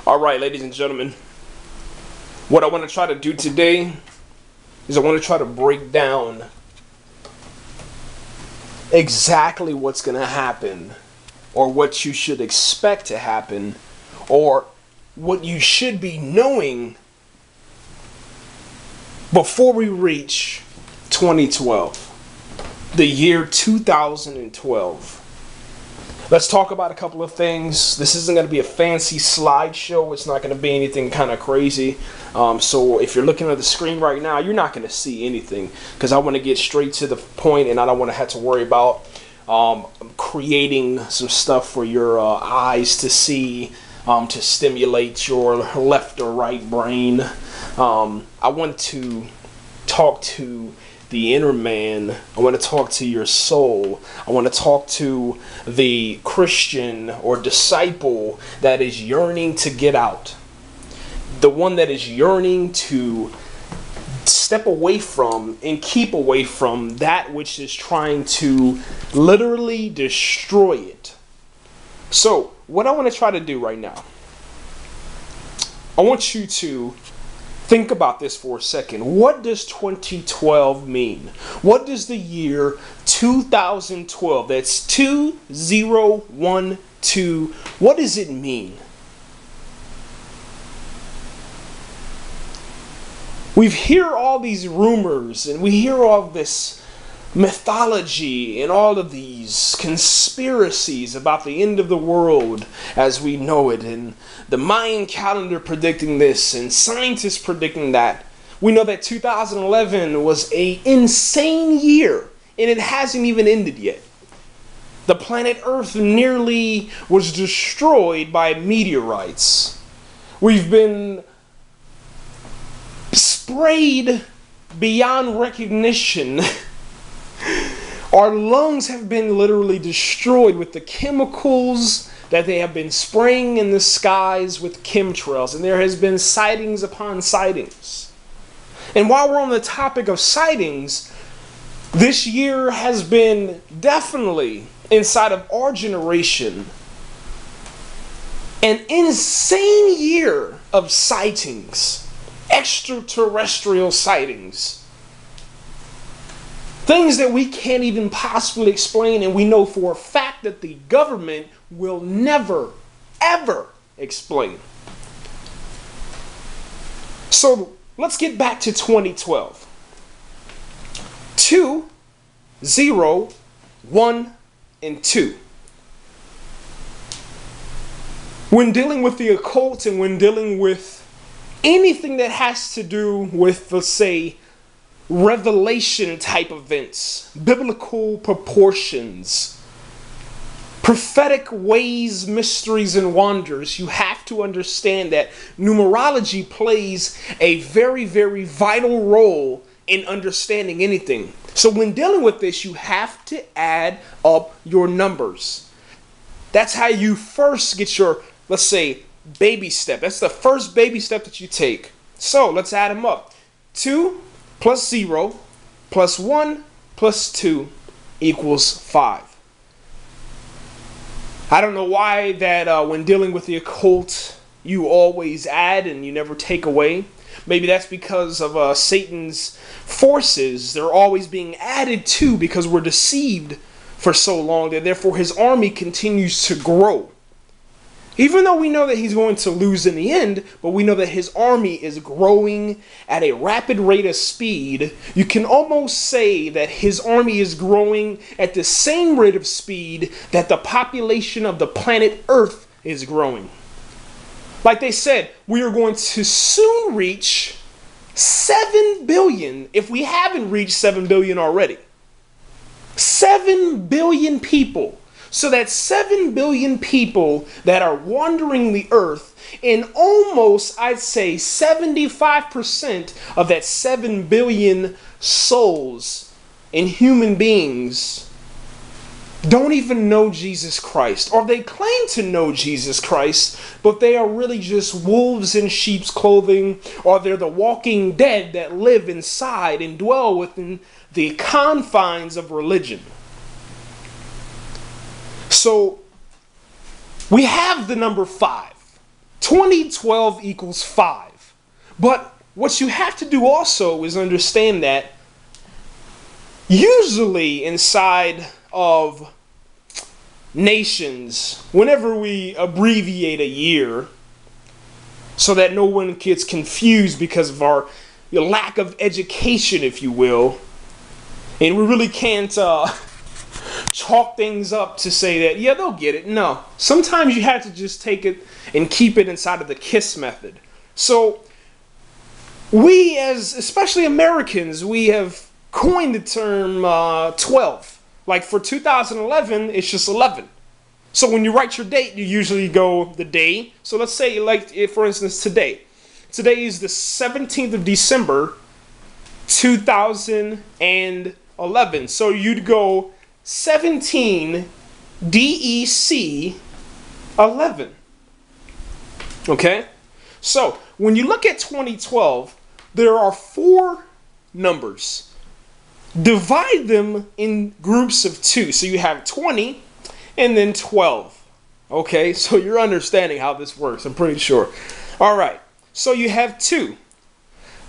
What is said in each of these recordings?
All right, ladies and gentlemen, what I want to try to do today is I want to try to break down exactly what's going to happen, or what you should expect to happen, or what you should be knowing before we reach 2012, the year 2012. Let's talk about a couple of things. This isn't going to be a fancy slideshow. It's not going to be anything kind of crazy. So if you're looking at the screen right now, you're not going to see anything, because I want to get straight to the point, and I don't want to have to worry about creating some stuff for your eyes to see, to stimulate your left or right brain. I want to talk to the inner man. I want to talk to your soul. I want to talk to the Christian or disciple that is yearning to get out. The one that is yearning to step away from and keep away from that which is trying to literally destroy it. So, what I want to try to do right now, I want you to think about this for a second. What does 2012 mean? What does the year 2012, that's 2012, what does it mean? We hear all these rumors, and we hear all this mythology and all of these conspiracies about the end of the world as we know it, and the Mayan calendar predicting this and scientists predicting that. We know that 2011 was an insane year, and it hasn't even ended yet. The planet Earth nearly was destroyed by meteorites. We've been sprayed beyond recognition. Our lungs have been literally destroyed with the chemicals that they have been spraying in the skies with chemtrails, and there has been sightings upon sightings. And while we're on the topic of sightings, this year has been definitely, inside of our generation, an insane year of sightings, extraterrestrial sightings. Things that we can't even possibly explain, and we know for a fact that the government will never, ever explain. So let's get back to 2012. 2, 0, 1, and 2. When dealing with the occult and when dealing with anything that has to do with, let's say, revelation type events, biblical proportions, prophetic ways, mysteries, and wonders, you have to understand that numerology plays a very, very vital role in understanding anything. So when dealing with this, you have to add up your numbers. That's how you first get your, let's say, baby step. That's the first baby step that you take. So let's add them up. 2 plus 0 plus 1 plus 2 equals 5. I don't know why that when dealing with the occult, you always add and you never take away. Maybe that's because of Satan's forces. They're always being added to because we're deceived for so long that therefore his army continues to grow. Even though we know that he's going to lose in the end, but we know that his army is growing at a rapid rate of speed. You can almost say that his army is growing at the same rate of speed that the population of the planet Earth is growing. Like they said, we are going to soon reach 7 billion if we haven't reached 7 billion already. 7 billion people. So that's 7 billion people that are wandering the earth, and almost, I'd say, 75% of that 7 billion souls and human beings don't even know Jesus Christ. Or they claim to know Jesus Christ, but they are really just wolves in sheep's clothing, or they're the walking dead that live inside and dwell within the confines of religion. So we have the number 5. 2012 equals 5. But what you have to do also is understand that usually inside of nations, whenever we abbreviate a year so that no one gets confused because of our lack of education, if you will, and we really can't chalk things up to say that, yeah, they'll get it. No. Sometimes you have to just take it and keep it inside of the KISS method. So we, as especially Americans, we have coined the term 12. Like for 2011, it's just 11. So when you write your date, you usually go the day. So let's say, like, for instance, today. Today is the 17th of December, 2011. So you'd go 17 DEC 11. Okay? So when you look at 2012, there are 4 numbers. Divide them in groups of 2. So you have 20 and then 12. Okay? So you're understanding how this works, I'm pretty sure. All right. So you have 2.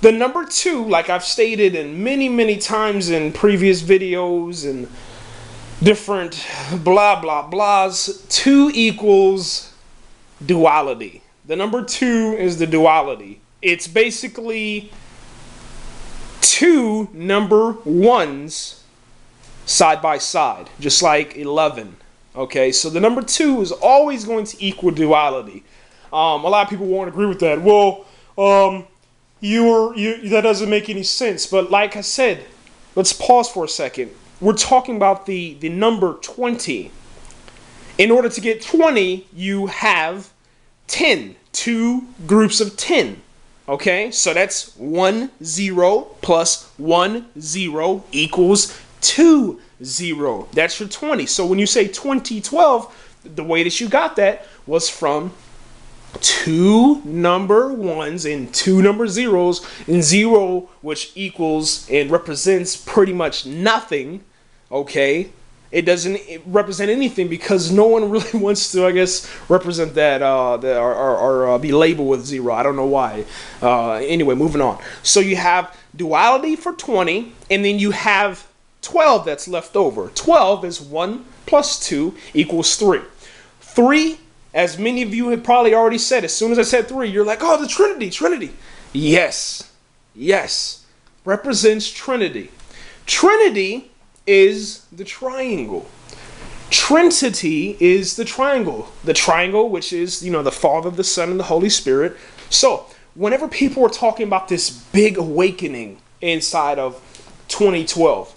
The number 2, like I've stated in many times in previous videos and different blah blah blahs, 2 equals duality. The number 2 is the duality. It's basically 2 number 1s side by side, just like 11. Okay, so the number 2 is always going to equal duality. A lot of people won't agree with that. Well, that doesn't make any sense. But like I said, let's pause for a second. We're talking about the number 20. In order to get 20, you have 10. 2 groups of 10. Okay, so that's 1 0 plus 1 0 equals 2 0. That's your 20. So when you say 2012, the way that you got that was from 2 number 1s and 2 number 0s, and 0, which equals and represents pretty much nothing. Okay, it doesn't represent anything because no one really wants to, I guess, represent that or be labeled with 0. I don't know why. Anyway, moving on. So you have duality for 20, and then you have 12 that's left over. 12 is 1 plus 2 equals 3. 3, as many of you have probably already said, as soon as I said 3, you're like, oh, the Trinity, Trinity. Yes, yes, represents Trinity. Trinity is the triangle. Trinity is the triangle. The triangle, which is, the Father, the Son, and the Holy Spirit. So whenever people are talking about this big awakening inside of 2012,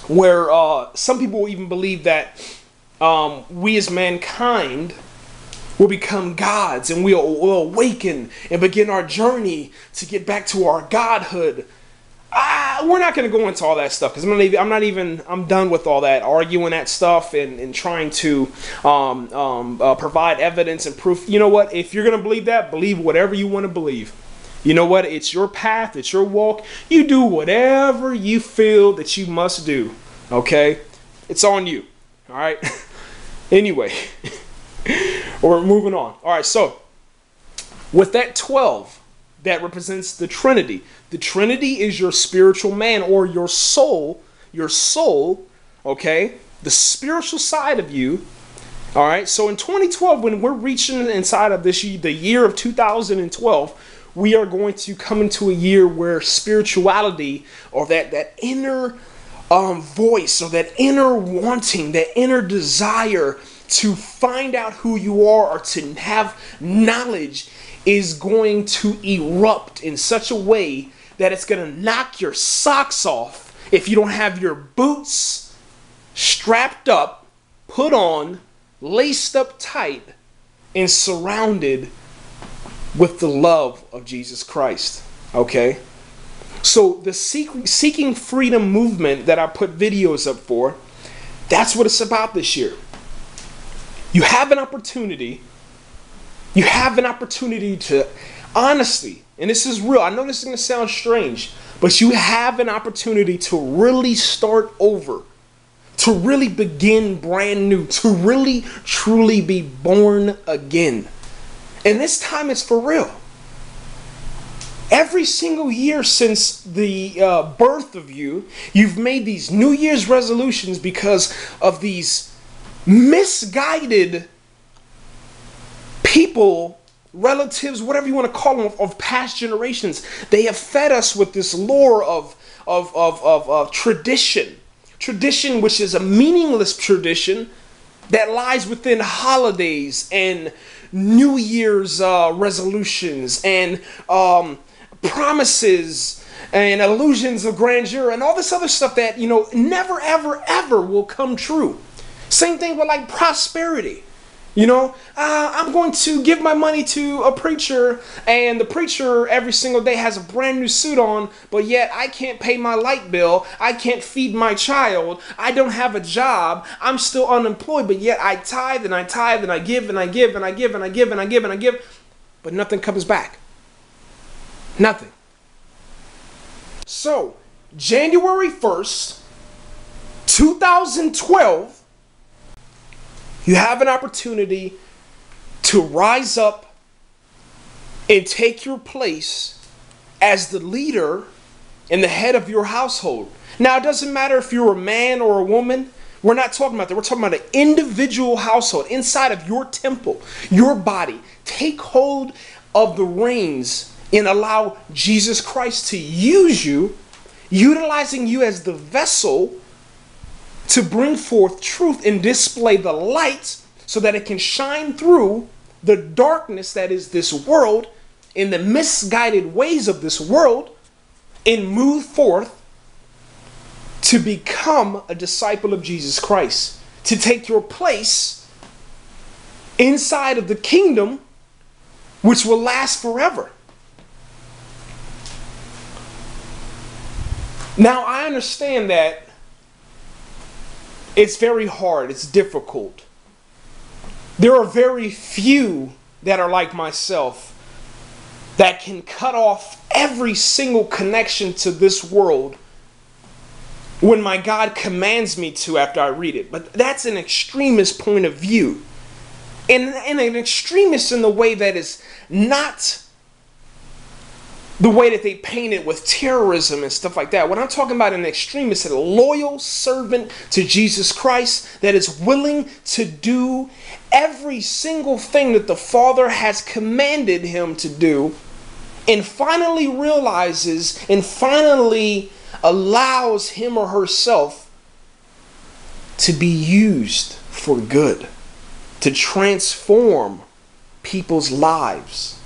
where some people even believe that we as mankind will become gods and we'll awaken and begin our journey to get back to our godhood. We're not going to go into all that stuff because I'm done with all that arguing that stuff and trying to provide evidence and proof. You know what? If you're going to believe that, believe whatever you want to believe. You know what? It's your path. It's your walk. You do whatever you feel that you must do. Okay? It's on you. All right? Anyway, we're moving on. All right, so with that 12, that represents the Trinity. The Trinity is your spiritual man or your soul, okay? The spiritual side of you. All right, so in 2012, when we're reaching inside of the year of 2012, we are going to come into a year where spirituality, or that inner voice, or that inner wanting, that inner desire to find out who you are or to have knowledge, is going to erupt in such a way that it's going to knock your socks off if you don't have your boots strapped up, put on, laced up tight, and surrounded with the love of Jesus Christ. Okay? So the Seeking Freedom movement that I put videos up for, that's what it's about this year. You have an opportunity. You have an opportunity to, honestly, and this is real, I know this is going to sound strange, but you have an opportunity to really start over, to really begin brand new, to really, truly be born again. And this time it's for real. Every single year since the birth of you, you've made these New Year's resolutions because of these misguided people, relatives, whatever you want to call them, of past generations. They have fed us with this lore of tradition. Tradition, which is a meaningless tradition that lies within holidays and New Year's resolutions and promises and illusions of grandeur and all this other stuff that, never, ever, ever will come true. Same thing with like prosperity. I'm going to give my money to a preacher, and the preacher every single day has a brand new suit on, but yet I can't pay my light bill, I can't feed my child, I don't have a job, I'm still unemployed, but yet I tithe and I tithe and I give and I give and I give and I give and I give and I give, but nothing comes back. Nothing. So, January 1st, 2012, you have an opportunity to rise up and take your place as the leader and the head of your household. Now, it doesn't matter if you're a man or a woman. We're not talking about that. We're talking about an individual household inside of your temple, your body. Take hold of the reins and allow Jesus Christ to use you, utilizing you as the vessel to bring forth truth and display the light so that it can shine through the darkness that is this world, in the misguided ways of this world, and move forth to become a disciple of Jesus Christ, to take your place inside of the kingdom which will last forever. Now, I understand that it's very hard, it's difficult. There are very few that are like myself that can cut off every single connection to this world when my God commands me to after I read it. But that's an extremist point of view. And an extremist in the way that is not the way that they paint it with terrorism and stuff like that. When I'm talking about an extremist, a loyal servant to Jesus Christ that is willing to do every single thing that the Father has commanded him to do, and finally realizes and finally allows him or herself to be used for good, to transform people's lives.